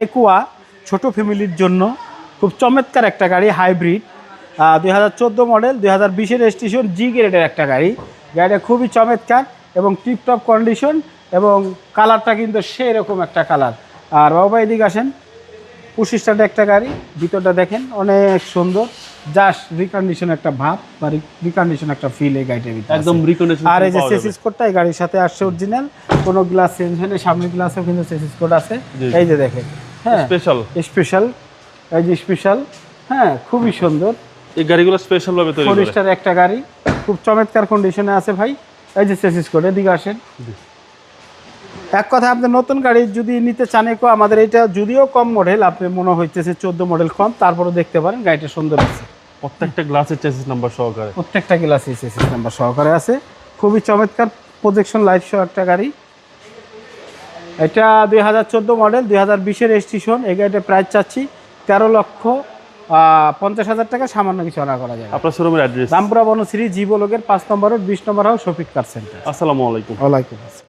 Aqua ছোট ফ্যামিলির জন্য খুব চমৎকার একটা গাড়ি, হাইব্রিড 2014 মডেল, 2020-এর রেজিস্ট্রেশন, জি গ্রেডের একটা গাড়ি। গাড়িটা খুবই চমৎকার এবং টিপটপ কন্ডিশন এবং কালারটা কিন্তু সেরকম একটা কালার। আর বাবা এদিকে আসেন, 25 একটা গাড়ি, ভিতরটা দেখেন অনেক সুন্দর, জাস্ট রিকন্ডিশন একটা ভাব বা রিকন্ডিশন একটা ফিল এই গাড়িটার ভিতরে একদম রিকন্ডিশন। আর এই যে চেসিস কোডটা এই গাড়ির সাথে আসছে অরিজিনাল, কোনো গ্লাস চেঞ্জ হয়নি, সামনের গ্লাসেও কিন্তু চেসিস কোড আছে। এই যে দেখেন, হ্যাঁ স্পেশাল, এই যে স্পেশাল, হ্যাঁ খুবই সুন্দর। এই গাড়িগুলো স্পেশাল ভাবে তৈরি করে। ফোর একটা গাড়ি, খুব চমৎকার কন্ডিশনে আছে ভাই। এই যে চেসিস কোড, এদিকে আসেন। এক কথা, আপনি নতুন গাড়ি যদি নিতে চান, আমাদের এটা যদিও কম মডেল, আপনি মনে হইতেছে 14 মডেল কম, তারপরে দেখতে পারেন গাড়িটা সুন্দর আছে। প্রত্যেকটা গ্লাসের চেসিস নাম্বার সহকারে, প্রত্যেকটা গ্লাসে চেসিস নাম্বার সহকারে আছে। খুবই চমৎকার প্রজেকশন লাইট সহ একটা গাড়ি। এটা 2014 মডেল, 2020-এর রেজিস্ট্রেশন। এই গাড়িটা প্রাইস চাচ্ছি 13,50,000 টাকা, সামান্য কিছু অনার করা যায়। আপনার শোরুমের অ্যাড্রেস? রামপুরা বনশ্রী, জি ব্লকের 5 নম্বর রোড, 20 নম্বর হাউস, শফিক কার সেন্টার। আসসালামু আলাইকুম। ওয়ালাইকুম আসসালাম।